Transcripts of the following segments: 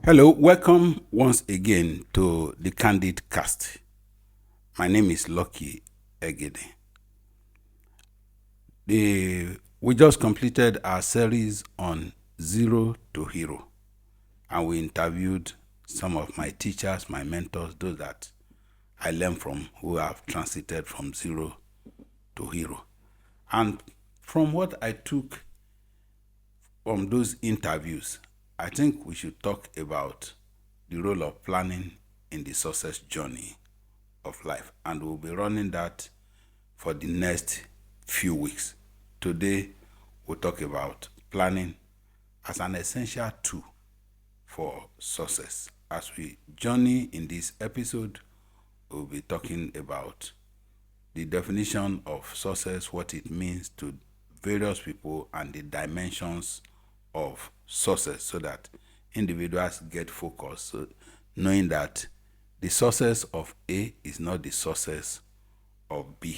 Hello, welcome once again to the Candid Cast. My name is Lucky Egede. We just completed our series on Zero to Hero, and we interviewed some of my teachers, my mentors, those that I learned from who have transited from zero to hero. And from what I took from those interviews, I think we should talk about the role of planning in the success journey of life. And we'll be running that for the next few weeks. Today, we'll talk about planning as an essential tool for success. As we journey in this episode, we'll be talking about the definition of success, what it means to various people, and the dimensions of success so that individuals get focused, so knowing that the success of A is not the success of B.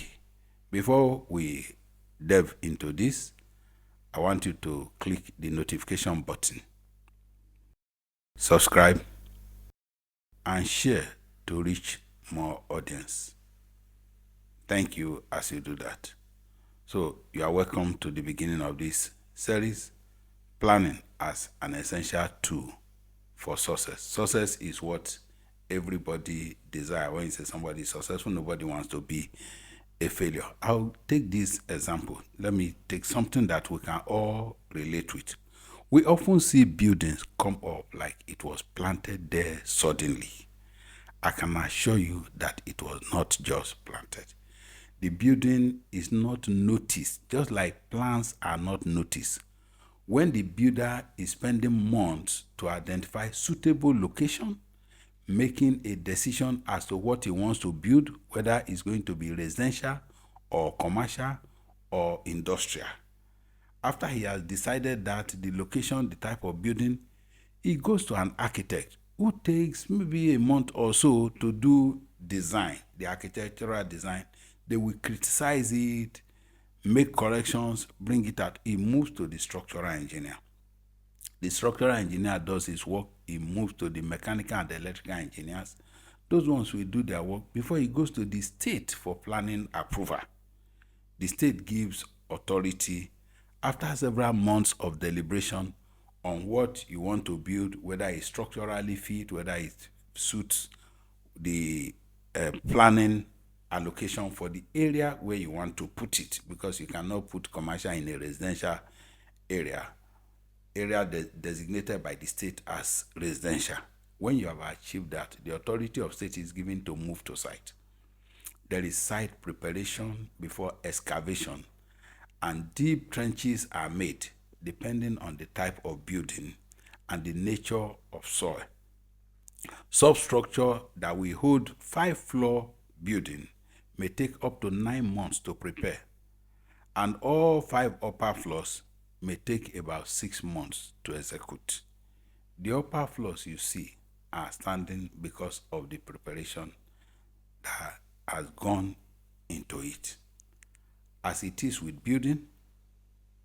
Before we delve into this, I want you to click the notification button, subscribe, and share to reach more audience. Thank you as you do that. So you are welcome to the beginning of this series, planning as an essential tool for success. Success is what everybody desires. When you say somebody is successful, nobody wants to be a failure. I'll take this example. Let me take something that we can all relate with. We often see buildings come up like it was planted there suddenly. I can assure you that it was not just planted. The building is not noticed, just like plants are not noticed. When the builder is spending months to identify suitable location, making a decision as to what he wants to build, whether it's going to be residential or commercial or industrial. After he has decided that the location, the type of building, he goes to an architect who takes maybe a month or so to do design, the architectural design. They will criticize it, make corrections, bring it out. He moves to the structural engineer. The structural engineer does his work. He moves to the mechanical and the electrical engineers. Those ones will do their work before he goes to the state for planning approval. The state gives authority after several months of deliberation on what you want to build, whether it structurally fit, whether it suits the planning allocation for the area where you want to put it, because you cannot put commercial in a residential area designated by the state as residential. When you have achieved that, the authority of state is given to move to site. There is site preparation before excavation, and deep trenches are made depending on the type of building and the nature of soil. Substructure that will hold 5-floor building may take up to 9 months to prepare, and all 5 upper floors may take about 6 months to execute. The upper floors you see are standing because of the preparation that has gone into it. As it is with building,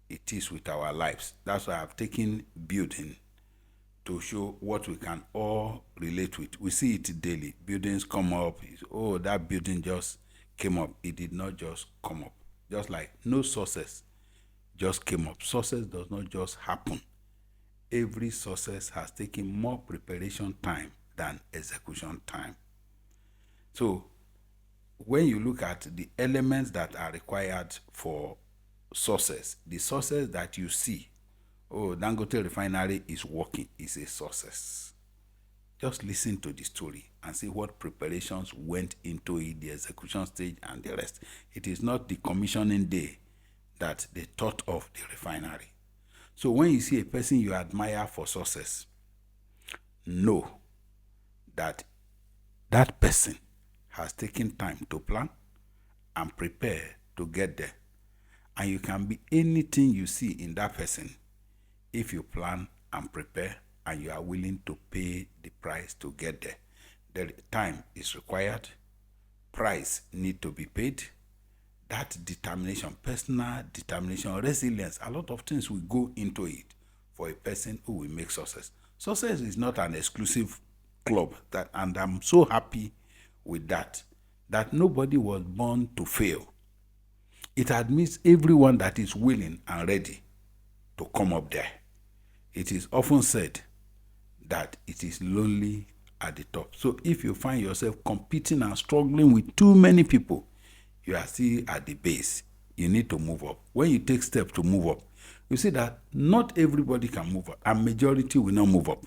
it is with our lives. That's why I've taken building to show what we can all relate with. We see it daily. Buildings come up. Oh, that building just came up. It did not just come up. Just like no success just came up. Success does not just happen. Every success has taken more preparation time than execution time. So when you look at the elements that are required for success, the success that you see, oh, Dangote refinery is working, is a success. Just listen to the story and see what preparations went into it, the execution stage and the rest. It is not the commissioning day that they thought of the refinery. So when you see a person you admire for success, know that that person has taken time to plan and prepare to get there. And you can be anything you see in that person if you plan and prepare and you are willing to pay the price to get there. The time is required, price need to be paid. That determination, personal determination, resilience, a lot of things will go into it for a person who will make success. Success is not an exclusive club, that, and I'm so happy with that. That nobody was born to fail. It admits everyone that is willing and ready to come up there. It is often said that it is lonely at the top. So if you find yourself competing and struggling with too many people, you are still at the base. You need to move up. When you take steps to move up, you see that not everybody can move up, and majority will not move up.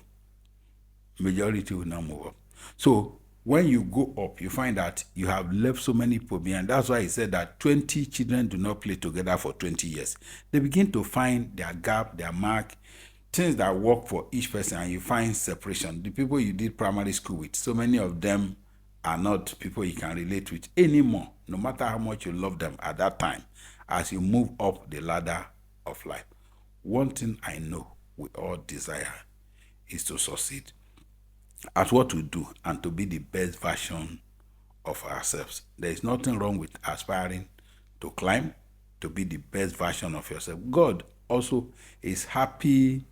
Majority will not move up. So when you go up, you find that you have left so many people behind. That's why he said that 20 children do not play together for 20 years. They begin to find their gap, their mark, things that work for each person, and you find separation. The people you did primary school with, so many of them are not people you can relate with anymore, no matter how much you love them at that time, as you move up the ladder of life. One thing I know we all desire is to succeed at what we do and to be the best version of ourselves. There is nothing wrong with aspiring to climb, to be the best version of yourself. God also is happy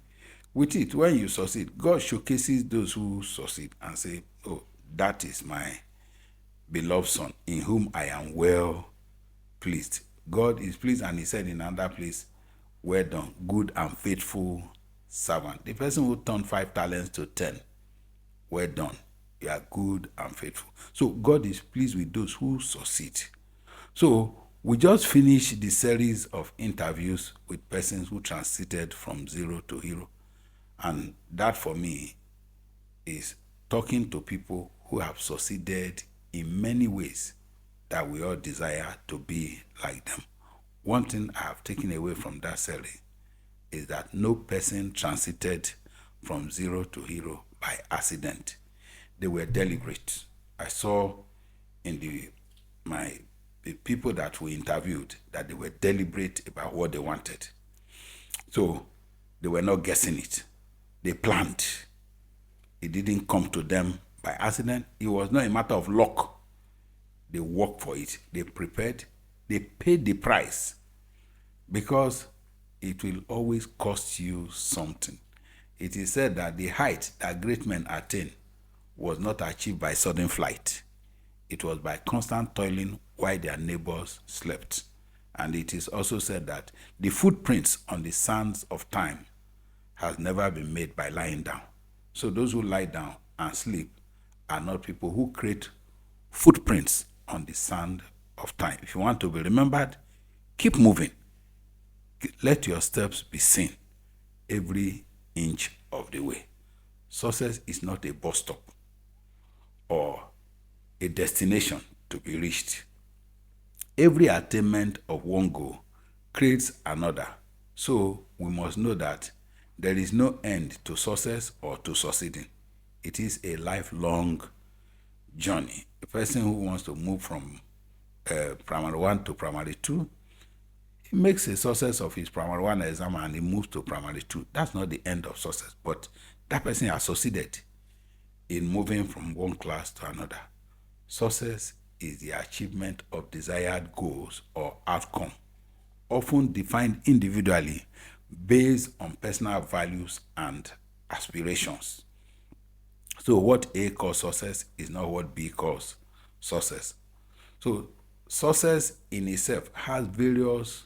with it. When you succeed, God showcases those who succeed and say, oh, that is my beloved son in whom I am well pleased. God is pleased, and he said in another place, well done, good and faithful servant. The person who turned 5 talents to 10, well done, you are good and faithful. So God is pleased with those who succeed. So we just finished the series of interviews with persons who transited from zero to hero. And that for me is talking to people who have succeeded in many ways that we all desire to be like them. One thing I have taken away from that series is that no person transited from zero to hero by accident. They were deliberate. I saw in the people that we interviewed that they were deliberate about what they wanted. So they were not guessing it. They planned. It didn't come to them by accident. It was not a matter of luck. They worked for it. They prepared. They paid the price, because it will always cost you something. It is said that the height that great men attain was not achieved by sudden flight. It was by constant toiling while their neighbors slept. And it is also said that the footprints on the sands of time has never been made by lying down. So those who lie down and sleep are not people who create footprints on the sand of time. If you want to be remembered, keep moving. Let your steps be seen every inch of the way. Success is not a bus stop or a destination to be reached. Every attainment of one goal creates another. So we must know that there is no end to success or to succeeding. It is a lifelong journey. A person who wants to move from primary 1 to primary 2, he makes a success of his primary 1 exam and he moves to primary 2. That's not the end of success, but that person has succeeded in moving from one class to another. Success is the achievement of desired goals or outcome, often defined individually based on personal values and aspirations. So what A calls success is not what B calls success. So success in itself has various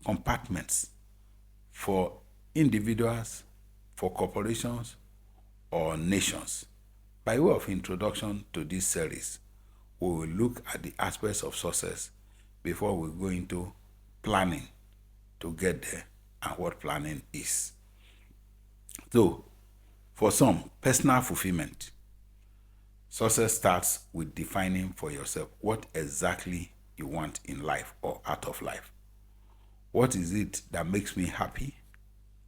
compartments for individuals, for corporations, or nations. By way of introduction to this series, we will look at the aspects of success before we go into planning to get there and what planning is. So, for some, personal fulfillment. Success starts with defining for yourself what exactly you want in life or out of life. What is it that makes me happy?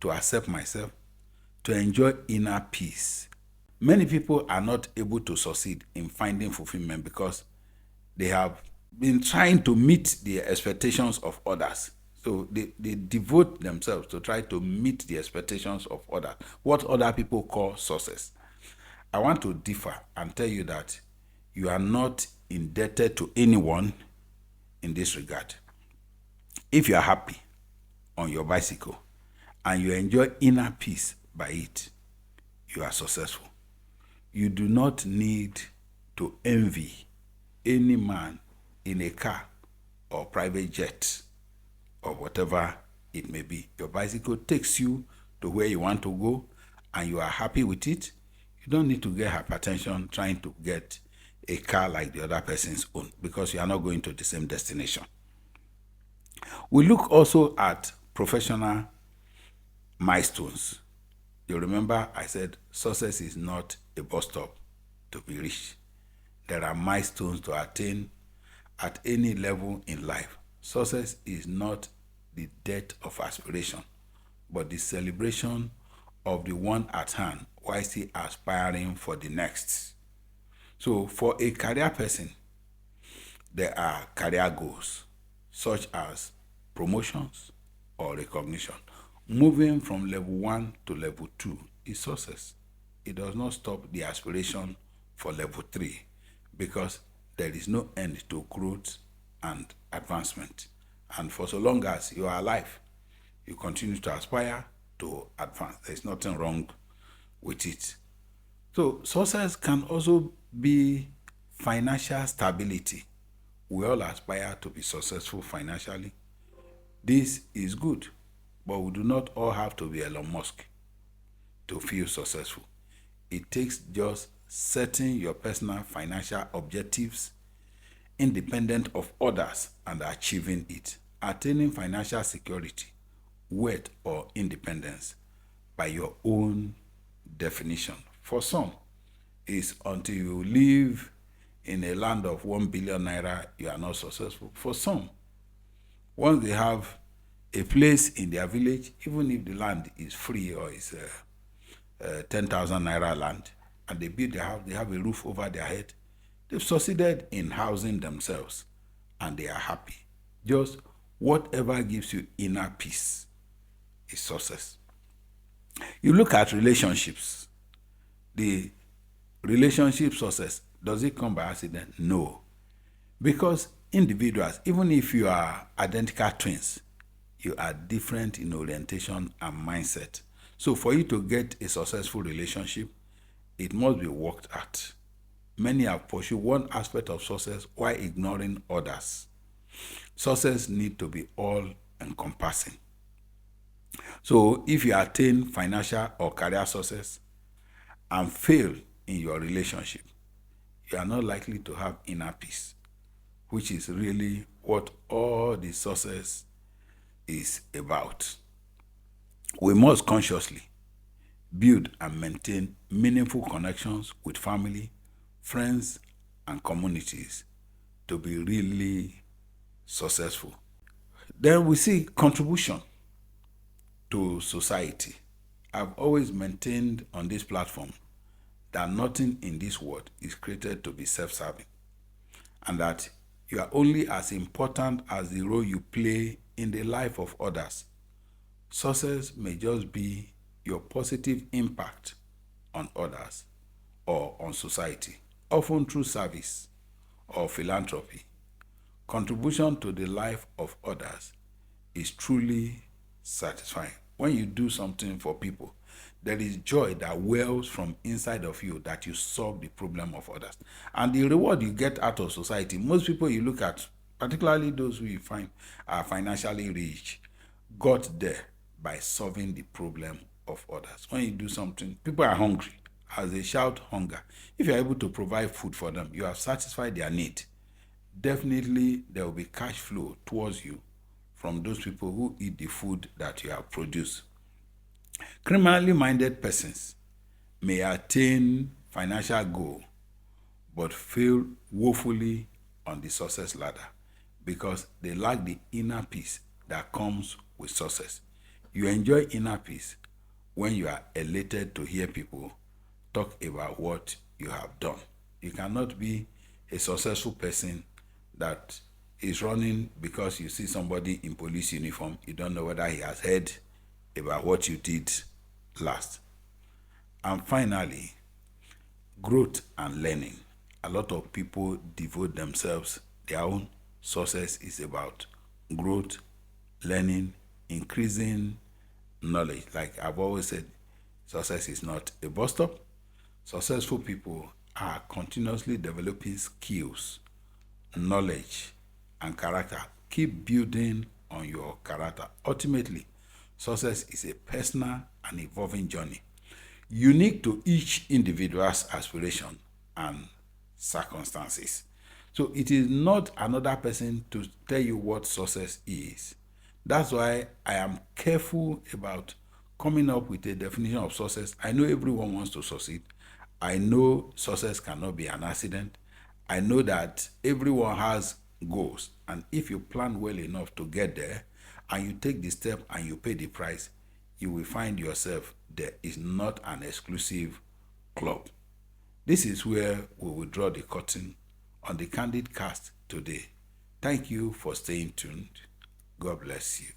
To accept myself, to enjoy inner peace. Many people are not able to succeed in finding fulfillment because they have been trying to meet the expectations of others. So they devote themselves to try to meet the expectations of others, what other people call success. I want to differ and tell you that you are not indebted to anyone in this regard. If you are happy on your bicycle and you enjoy inner peace by it, you are successful. You do not need to envy any man in a car or private jet or whatever it may be. Your bicycle takes you to where you want to go and you are happy with it. You don't need to get hypertension trying to get a car like the other person's own because you are not going to the same destination. We look also at professional milestones. You remember I said success is not a bus stop to be reached. There are milestones to attain at any level in life. Success is not the death of aspiration, but the celebration of the one at hand while still aspiring for the next. So for a career person, there are career goals such as promotions or recognition. Moving from level 1 to level 2 is success. It does not stop the aspiration for level 3 because there is no end to growth and advancement. And for so long as you are alive, you continue to aspire to advance. There's nothing wrong with it. So success can also be financial stability. We all aspire to be successful financially. This is good, but we do not all have to be Elon Musk to feel successful. It takes just setting your personal financial objectives independent of others and achieving it. Attaining financial security, wealth, or independence by your own definition. For some, is until you live in a land of 1 billion naira, you are not successful. For some, once they have a place in their village, even if the land is free or is 10,000 naira land, and they build their house, they have a roof over their head, they've succeeded in housing themselves and they are happy. Just whatever gives you inner peace is success. You look at relationships. The relationship success, does it come by accident? No. Because individuals, even if you are identical twins, you are different in orientation and mindset. So for you to get a successful relationship, it must be worked at. Many have pursued one aspect of success while ignoring others. Success needs to be all-encompassing. So if you attain financial or career success and fail in your relationship, you are not likely to have inner peace, which is really what all the success is about. We must consciously build and maintain meaningful connections with family, friends, and communities to be really successful. Then we see contribution to society. I've always maintained on this platform that nothing in this world is created to be self-serving, and that you are only as important as the role you play in the life of others. Success may just be your positive impact on others or on society, often through service or philanthropy. Contribution to the life of others is truly satisfying. When you do something for people, there is joy that wells from inside of you that you solve the problem of others. And the reward you get out of society, most people you look at, particularly those who you find are financially rich, got there by solving the problem of others. When you do something, people are hungry. As they shout hunger, if you are able to provide food for them, you have satisfied their need. Definitely there will be cash flow towards you from those people who eat the food that you have produced. Criminally minded persons may attain financial goal but fail woefully on the success ladder because they lack the inner peace that comes with success. You enjoy inner peace when you are elated to hear people talk about what you have done. You cannot be a successful person that is running because you see somebody in police uniform. You don't know whether he has heard about what you did last. And finally, growth and learning. A lot of people devote themselves, their own success is about growth, learning, increasing knowledge. Like I've always said, Success is not a bus stop. Successful people are continuously developing skills, knowledge, and character. Keep building on your character. Ultimately, success is a personal and evolving journey, unique to each individual's aspiration and circumstances. So it is not another person to tell you what success is. That's why I am careful about coming up with a definition of success. I know everyone wants to succeed. I know success cannot be an accident. I know that everyone has goals. And if you plan well enough to get there and you take the step and you pay the price, you will find yourself there is not an exclusive club. This is where we will draw the curtain on the Candid Cast today. Thank you for staying tuned. God bless you.